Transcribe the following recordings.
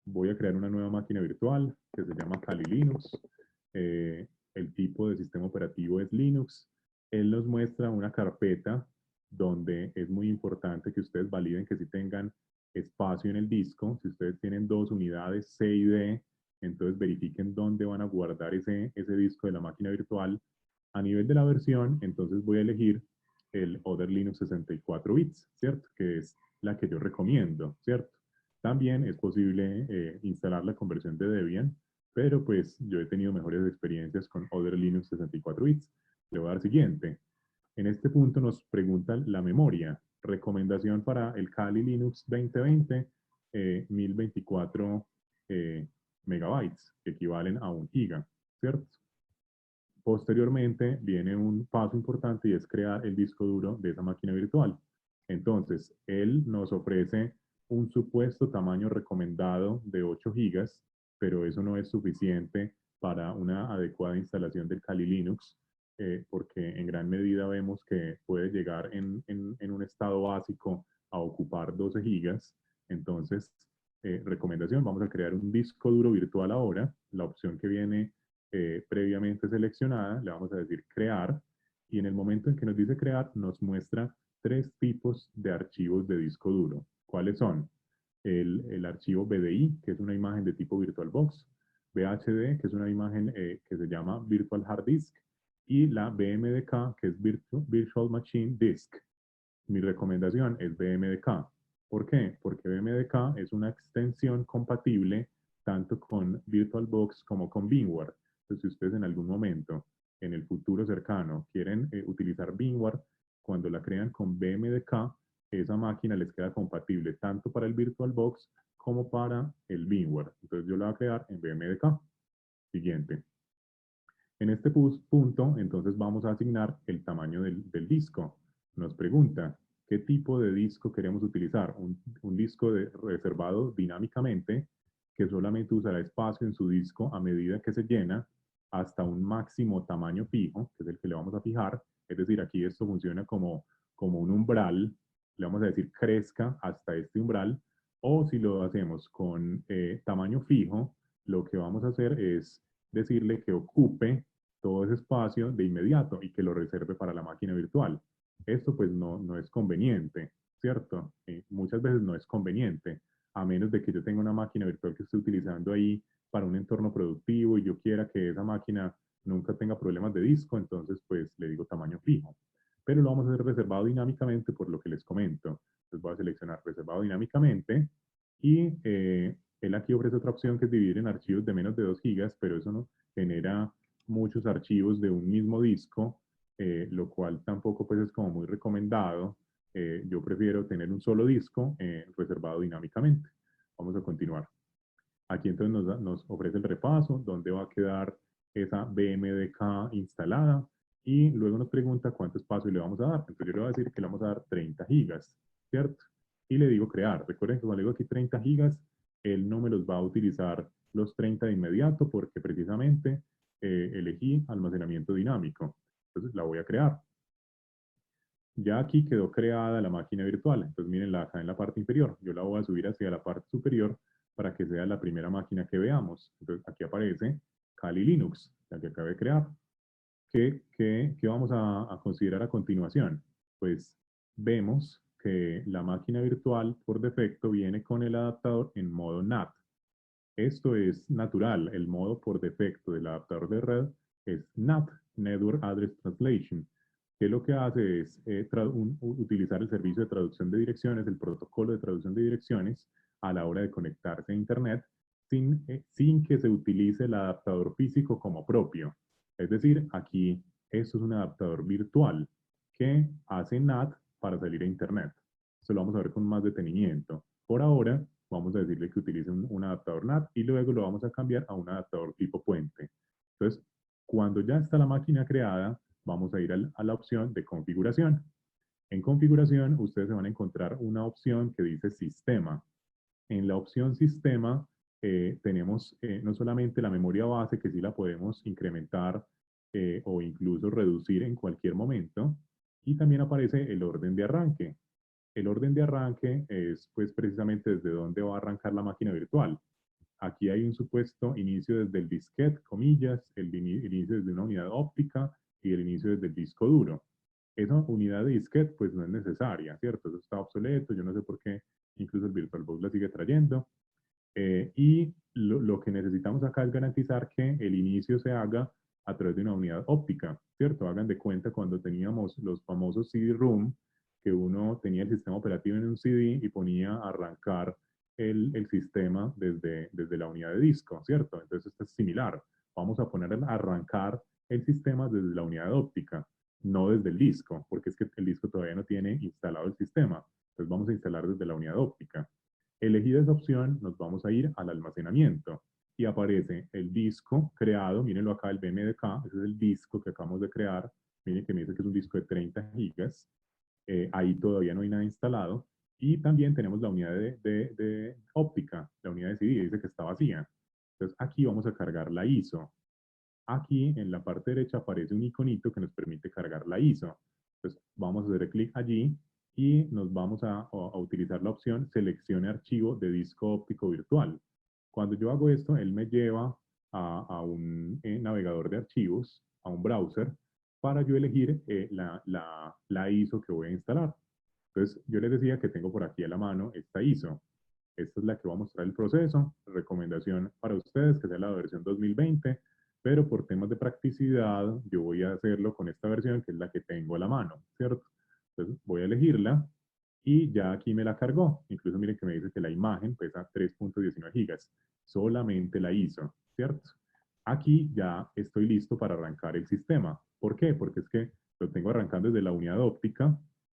voy a crear una nueva máquina virtual que se llama Kali Linux. El tipo de sistema operativo es Linux. Él nos muestra una carpeta donde es muy importante que ustedes validen que sí tengan espacio en el disco. Si ustedes tienen dos unidades C y D, entonces verifiquen dónde van a guardar ese disco de la máquina virtual. A nivel de la versión, entonces voy a elegir el Other Linux 64 bits, ¿cierto? Que es la que yo recomiendo, ¿cierto? También es posible instalar la conversión de Debian, pero pues yo he tenido mejores experiencias con Other Linux 64 bits. Le voy a dar siguiente. En este punto nos preguntan la memoria. Recomendación para el Kali Linux 2020, 1024 megabytes, que equivalen a 1 giga, ¿cierto? Posteriormente viene un paso importante y es crear el disco duro de esa máquina virtual. Entonces, él nos ofrece un supuesto tamaño recomendado de 8 gigas, pero eso no es suficiente para una adecuada instalación del Kali Linux, porque en gran medida vemos que puede llegar en un estado básico a ocupar 12 gigas. Entonces, recomendación, vamos a crear un disco duro virtual ahora. La opción que viene previamente seleccionada, le vamos a decir crear, y en el momento en que nos dice crear, nos muestra tres tipos de archivos de disco duro. ¿Cuáles son? El archivo BDI, que es una imagen de tipo VirtualBox, VHD, que es una imagen que se llama Virtual Hard Disk, y la BMDK, que es Virtual Machine Disk. Mi recomendación es BMDK. ¿Por qué? Porque BMDK es una extensión compatible tanto con VirtualBox como con VMware. Entonces, si ustedes en algún momento, en el futuro cercano, quieren utilizar VMware, cuando la crean con BMDK, esa máquina les queda compatible tanto para el VirtualBox como para el VMware. Entonces, yo la voy a crear en BMDK. Siguiente. En este punto, entonces vamos a asignar el tamaño del disco. Nos pregunta, ¿qué tipo de disco queremos utilizar? Un disco reservado dinámicamente, que solamente usará espacio en su disco a medida que se llena, hasta un máximo tamaño fijo, que es el que le vamos a fijar. Es decir, aquí esto funciona como un umbral. Le vamos a decir crezca hasta este umbral. O si lo hacemos con tamaño fijo, lo que vamos a hacer es decirle que ocupe todo ese espacio de inmediato y que lo reserve para la máquina virtual. Esto pues no es conveniente, ¿cierto? Muchas veces no es conveniente, a menos de que yo tenga una máquina virtual que esté utilizando ahí para un entorno productivo y yo quiera que esa máquina nunca tenga problemas de disco, entonces pues le digo tamaño fijo. Pero lo vamos a hacer reservado dinámicamente por lo que les comento. Entonces voy a seleccionar reservado dinámicamente y él aquí ofrece otra opción que es dividir en archivos de menos de 2 gigas, pero eso no genera muchos archivos de un mismo disco, lo cual tampoco pues es como muy recomendado. Yo prefiero tener un solo disco reservado dinámicamente. Vamos a continuar. Aquí entonces nos ofrece el repaso, dónde va a quedar esa BMDK instalada y luego nos pregunta cuánto espacio le vamos a dar. Entonces yo le voy a decir que le vamos a dar 30 gigas, ¿cierto? Y le digo crear. Recuerden que cuando le digo aquí 30 gigas, él no me los va a utilizar los 30 de inmediato porque precisamente elegí almacenamiento dinámico. Entonces la voy a crear. Ya aquí quedó creada la máquina virtual. Entonces mírenla acá en la parte inferior. Yo la voy a subir hacia la parte superior para que sea la primera máquina que veamos. Entonces aquí aparece Kali Linux, la que acabé de crear. ¿Qué vamos a considerar a continuación? Pues vemos que la máquina virtual por defecto viene con el adaptador en modo NAT. Esto es natural. El modo por defecto del adaptador de red es NAT, Network Address Translation, que lo que hace es utilizar el servicio de traducción de direcciones, el protocolo de traducción de direcciones, a la hora de conectarse a Internet, sin que se utilice el adaptador físico como propio. Es decir, aquí esto es un adaptador virtual que hace NAT para salir a Internet. Esto lo vamos a ver con más detenimiento. Por ahora, vamos a decirle que utilice un adaptador NAT y luego lo vamos a cambiar a un adaptador tipo puente. Entonces, cuando ya está la máquina creada, vamos a ir a la opción de configuración. En configuración, ustedes se van a encontrar una opción que dice sistema. En la opción sistema tenemos no solamente la memoria base, que sí la podemos incrementar o incluso reducir en cualquier momento, y también aparece el orden de arranque. El orden de arranque es pues precisamente desde dónde va a arrancar la máquina virtual. Aquí hay un supuesto inicio desde el disquete, comillas, el inicio desde una unidad óptica y el inicio desde el disco duro. Esa unidad de disquete pues no es necesaria, ¿cierto? Eso está obsoleto, yo no sé por qué incluso el VirtualBox la sigue trayendo. Y lo que necesitamos acá es garantizar que el inicio se haga a través de una unidad óptica, ¿cierto? Hagan de cuenta cuando teníamos los famosos CD-ROOM, que uno tenía el sistema operativo en un CD y ponía a arrancar el sistema desde la unidad de disco, ¿cierto? Entonces esto es similar. Vamos a poner a arrancar el sistema desde la unidad óptica, no desde el disco, porque es que el disco todavía no tiene instalado el sistema. Entonces vamos a instalar desde la unidad óptica. Elegida esa opción, nos vamos a ir al almacenamiento y aparece el disco creado, mírenlo acá, el BMDK, ese es el disco que acabamos de crear, miren que me dice que es un disco de 30 gigas, ahí todavía no hay nada instalado, y también tenemos la unidad de óptica, la unidad de CD, dice que está vacía. Entonces aquí vamos a cargar la ISO. Aquí en la parte derecha aparece un iconito que nos permite cargar la ISO. Entonces vamos a hacer clic allí y nos vamos a utilizar la opción seleccione archivo de disco óptico virtual. Cuando yo hago esto, él me lleva a un navegador de archivos, a un browser, para yo elegir la ISO que voy a instalar. Entonces yo les decía que tengo por aquí a la mano esta ISO. Esta es la que va a mostrar el proceso. Recomendación para ustedes que sea la versión 2020, pero por temas de practicidad yo voy a hacerlo con esta versión que es la que tengo a la mano, ¿cierto? Entonces voy a elegirla y ya aquí me la cargó. Incluso miren que me dice que la imagen pesa 3.19 gigas. Solamente la hizo, ¿cierto? Aquí ya estoy listo para arrancar el sistema. ¿Por qué? Porque es que lo tengo arrancando desde la unidad óptica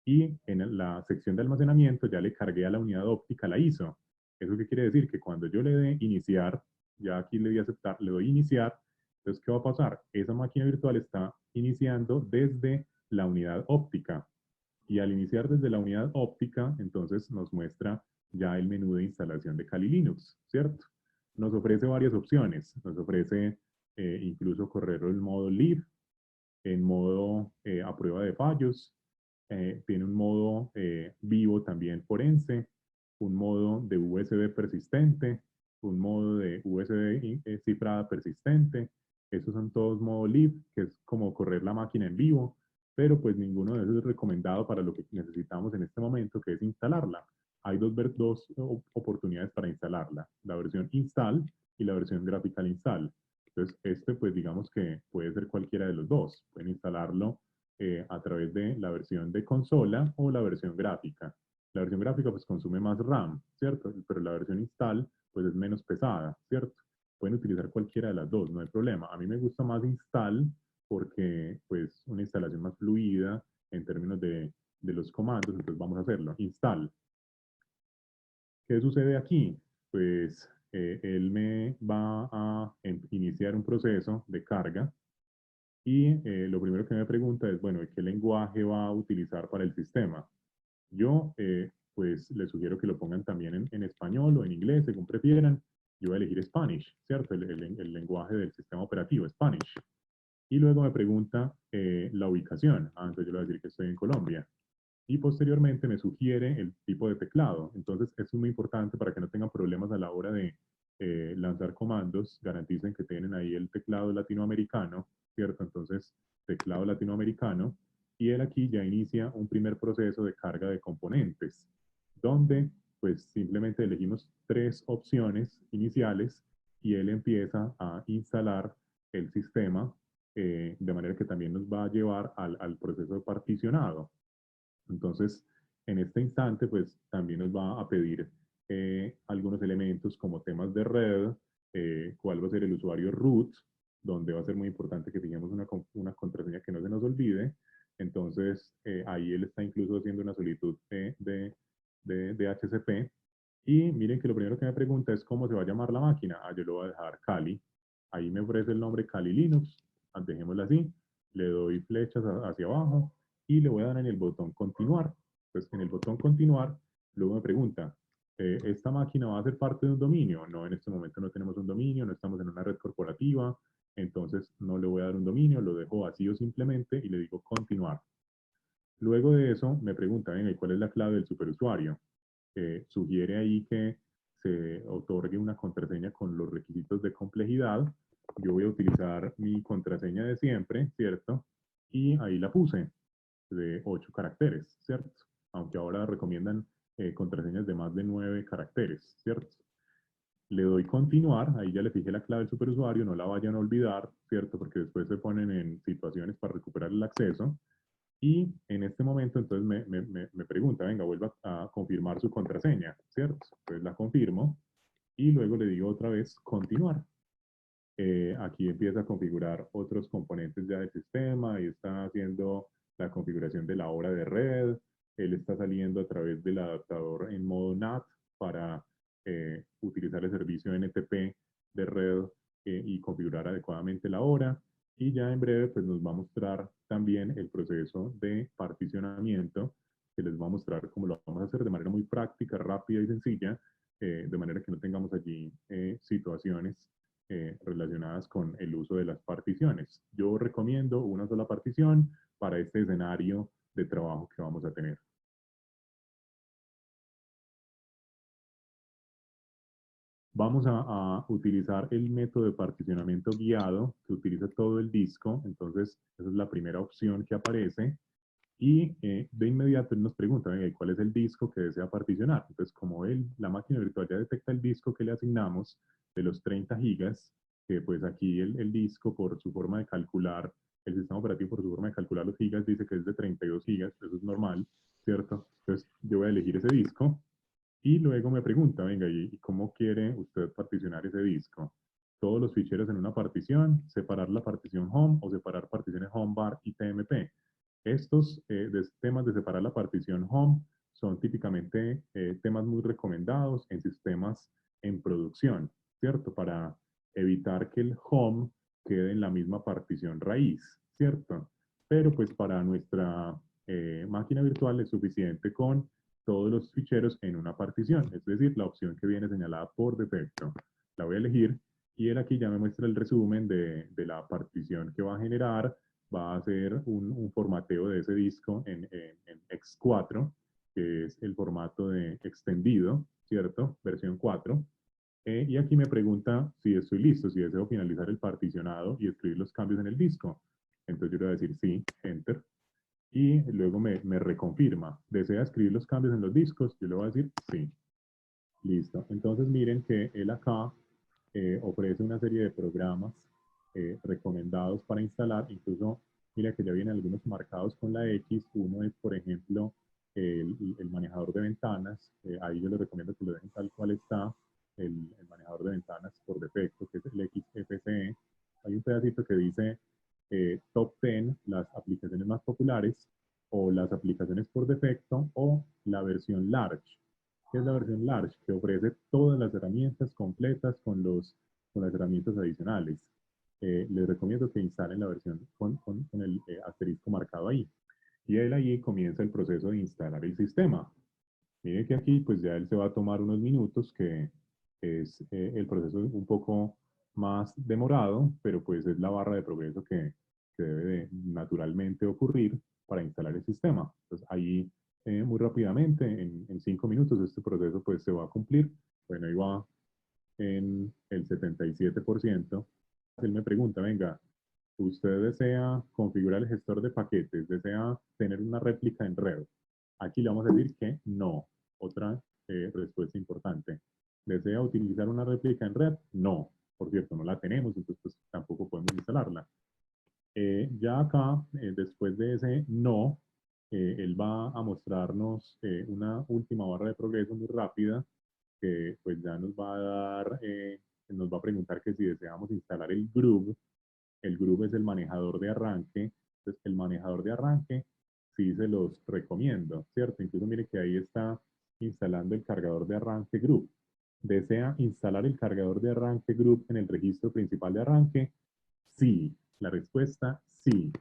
y en la sección de almacenamiento ya le cargué a la unidad óptica la ISO. ¿Eso qué quiere decir? Que cuando yo le dé iniciar, ya aquí le doy aceptar, le doy iniciar, entonces ¿qué va a pasar? Esa máquina virtual está iniciando desde la unidad óptica y al iniciar desde la unidad óptica, entonces nos muestra ya el menú de instalación de Kali Linux, ¿cierto? Nos ofrece varias opciones, nos ofrece incluso correrlo en modo live, en modo a prueba de fallos, tiene un modo vivo también forense, un modo de USB persistente, un modo de USB cifrada persistente. Esos son todos modo live, que es como correr la máquina en vivo, pero pues ninguno de esos es recomendado para lo que necesitamos en este momento, que es instalarla. Hay dos oportunidades para instalarla, la versión install y la versión graphical install. Entonces, este pues digamos que puede ser cualquiera de los dos. Pueden instalarlo a través de la versión de consola o la versión gráfica. La versión gráfica pues consume más RAM, ¿cierto? Pero la versión install pues es menos pesada, ¿cierto? Pueden utilizar cualquiera de las dos, no hay problema. A mí me gusta más install porque pues una instalación más fluida en términos de los comandos, entonces vamos a hacerlo. Install. ¿Qué sucede aquí? Pues él me va a iniciar un proceso de carga y lo primero que me pregunta es, bueno, ¿qué lenguaje va a utilizar para el sistema? Yo, pues, les sugiero que lo pongan también en español o en inglés, según prefieran. Yo voy a elegir Spanish, ¿cierto? El lenguaje del sistema operativo, Spanish. Y luego me pregunta la ubicación. Entonces yo le voy a decir que estoy en Colombia. Y posteriormente me sugiere el tipo de teclado. Entonces, eso es muy importante para que no tengan problemas a la hora de lanzar comandos. Garanticen que tienen ahí el teclado latinoamericano, ¿cierto? Entonces, teclado latinoamericano. Y él aquí ya inicia un primer proceso de carga de componentes, donde pues simplemente elegimos tres opciones iniciales y él empieza a instalar el sistema de manera que también nos va a llevar al proceso de particionado. Entonces, en este instante, pues también nos va a pedir algunos elementos como temas de red, cuál va a ser el usuario root, donde va a ser muy importante que tengamos una contraseña que no se nos olvide. Entonces, ahí él está incluso haciendo una solicitud de DHCP. Y miren que lo primero que me pregunta es cómo se va a llamar la máquina. Yo lo voy a dejar Kali. Ahí me ofrece el nombre Kali Linux. Dejémoslo así. Le doy flechas hacia abajo y le voy a dar en el botón continuar. Pues en el botón continuar, luego me pregunta, ¿esta máquina va a ser parte de un dominio? No, en este momento no tenemos un dominio, no estamos en una red corporativa, entonces no le voy a dar un dominio, lo dejo vacío simplemente y le digo continuar. Luego de eso me pregunta, venga, ¿y cuál es la clave del superusuario? Sugiere ahí que se otorgue una contraseña con los requisitos de complejidad. Yo voy a utilizar mi contraseña de siempre, ¿cierto? Y ahí la puse, de 8 caracteres, ¿cierto? Aunque ahora recomiendan contraseñas de más de 9 caracteres, ¿cierto? Le doy continuar, ahí ya le fijé la clave del superusuario, no la vayan a olvidar, ¿cierto? Porque después se ponen en situaciones para recuperar el acceso. Y en este momento entonces me pregunta, venga, vuelva a confirmar su contraseña, ¿cierto? Entonces la confirmo y luego le digo otra vez continuar. Aquí empieza a configurar otros componentes ya del sistema y está haciendo la configuración de la hora de red. Él está saliendo a través del adaptador en modo NAT para utilizar el servicio NTP de red y configurar adecuadamente la hora. Y ya en breve pues nos va a mostrar también el proceso de particionamiento, que les va a mostrar cómo lo vamos a hacer de manera muy práctica, rápida y sencilla, de manera que no tengamos allí situaciones relacionadas con el uso de las particiones. Yo recomiendo una sola partición para este escenario de trabajo que vamos a tener. Vamos a utilizar el método de particionamiento guiado que utiliza todo el disco. Entonces, esa es la primera opción que aparece. Y de inmediato él nos pregunta, ¿cuál es el disco que desea particionar? Entonces, como la máquina virtual ya detecta el disco que le asignamos de los 30 gigas, que pues aquí el disco por su forma de calcular, el sistema operativo por su forma de calcular los gigas dice que es de 32 gigas, eso es normal, ¿cierto? Entonces, yo voy a elegir ese disco y luego me pregunta, venga, ¿y cómo quiere usted particionar ese disco? Todos los ficheros en una partición, separar la partición home o separar particiones home bar y tmp. Estos temas de separar la partición home son típicamente temas muy recomendados en sistemas en producción, ¿cierto? Para evitar que el home quede en la misma partición raíz, ¿cierto? Pero pues para nuestra máquina virtual es suficiente con todos los ficheros en una partición, es decir, la opción que viene señalada por defecto. La voy a elegir y él aquí ya me muestra el resumen de la partición que va a generar. Va a hacer un formateo de ese disco en X4, que es el formato de extendido, ¿cierto? Versión 4. Y aquí me pregunta si estoy listo, si deseo finalizar el particionado y escribir los cambios en el disco. Entonces yo le voy a decir sí, enter. Y luego me reconfirma. ¿Desea escribir los cambios en los discos? Yo le voy a decir sí. Listo. Entonces miren que él acá ofrece una serie de programas recomendados para instalar. Incluso, mira que ya vienen algunos marcados con la X. Uno es, por ejemplo, el manejador de ventanas. Ahí yo les recomiendo que lo dejen tal cual está, el manejador de ventanas por defecto, que es el XFCE. Hay un pedacito que dice Top 10, las aplicaciones más populares, o las aplicaciones por defecto, o la versión Large, que es la versión Large, que ofrece todas las herramientas completas con las herramientas adicionales. Les recomiendo que instalen la versión con el asterisco marcado ahí. Y él ahí comienza el proceso de instalar el sistema. Miren que aquí pues ya él se va a tomar unos minutos, que es el proceso un poco más demorado, pero pues es la barra de progreso que debe de naturalmente ocurrir para instalar el sistema. Entonces ahí muy rápidamente, en 5 minutos, este proceso pues se va a cumplir. Bueno, ahí va en el 77%. Él me pregunta, venga, ¿usted desea configurar el gestor de paquetes? ¿Desea tener una réplica en red? Aquí le vamos a decir que no. Otra respuesta importante. ¿Desea utilizar una réplica en red? No. Por cierto, no la tenemos, entonces pues, tampoco podemos instalarla. Ya acá, después de ese no, él va a mostrarnos una última barra de progreso muy rápida, que pues ya nos va a dar, nos va a preguntar que si deseamos instalar el Groove. El Groove es el manejador de arranque. Entonces, el manejador de arranque sí se los recomiendo, ¿cierto? Incluso mire que ahí está instalando el cargador de arranque Groove. ¿Desea instalar el cargador de arranque Groove en el registro principal de arranque? Sí. La respuesta, sí.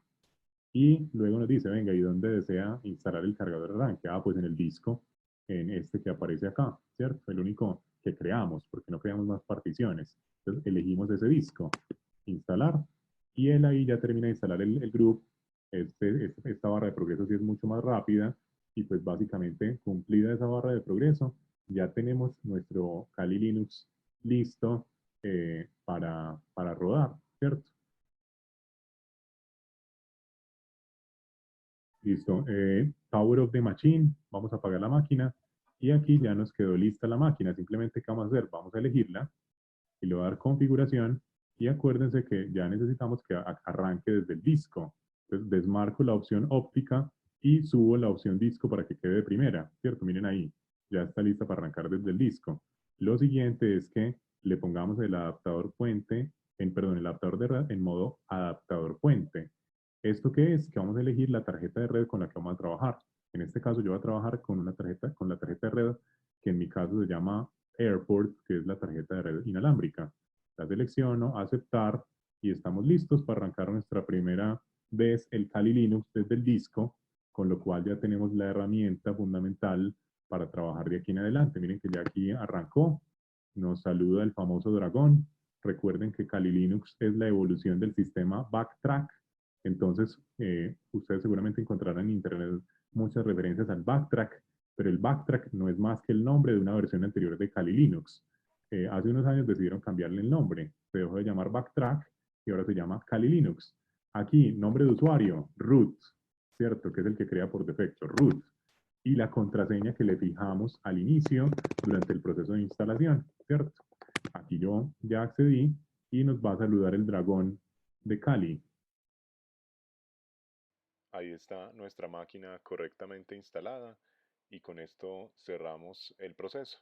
Y luego nos dice, venga, ¿y dónde desea instalar el cargador de arranque? Ah, pues en el disco, en este que aparece acá, ¿cierto? El único que creamos, porque no creamos más particiones. Entonces elegimos ese disco, instalar, y él ahí ya termina de instalar el group. Esta barra de progreso sí es mucho más rápida, y pues básicamente cumplida esa barra de progreso, ya tenemos nuestro Kali Linux listo para rodar, ¿cierto? Listo. Power of the machine. Vamos a apagar la máquina. Y aquí ya nos quedó lista la máquina. Simplemente, ¿qué vamos a hacer? Vamos a elegirla y le voy a dar configuración. Y acuérdense que ya necesitamos que arranque desde el disco. Entonces, desmarco la opción óptica y subo la opción disco para que quede de primera, ¿cierto? Miren ahí, ya está lista para arrancar desde el disco. Lo siguiente es que le pongamos el adaptador puente, perdón, el adaptador de red en modo adaptador puente. ¿Esto qué es? Que vamos a elegir la tarjeta de red con la que vamos a trabajar. En este caso yo voy a trabajar con una tarjeta, con la tarjeta de red que en mi caso se llama Airport, que es la tarjeta de red inalámbrica. La selecciono, aceptar y estamos listos para arrancar nuestra primera vez el Kali Linux desde el disco, con lo cual ya tenemos la herramienta fundamental para trabajar de aquí en adelante. Miren que ya aquí arrancó, nos saluda el famoso dragón. Recuerden que Kali Linux es la evolución del sistema Backtrack. Entonces, ustedes seguramente encontrarán en Internet muchas referencias al Backtrack, pero el Backtrack no es más que el nombre de una versión anterior de Kali Linux. Hace unos años decidieron cambiarle el nombre, se dejó de llamar Backtrack y ahora se llama Kali Linux. Aquí, nombre de usuario, root, ¿cierto? Que es el que crea por defecto, root. Y la contraseña que le fijamos al inicio durante el proceso de instalación, ¿cierto? Aquí yo ya accedí y nos va a saludar el dragón de Kali. Ahí está nuestra máquina correctamente instalada y con esto cerramos el proceso.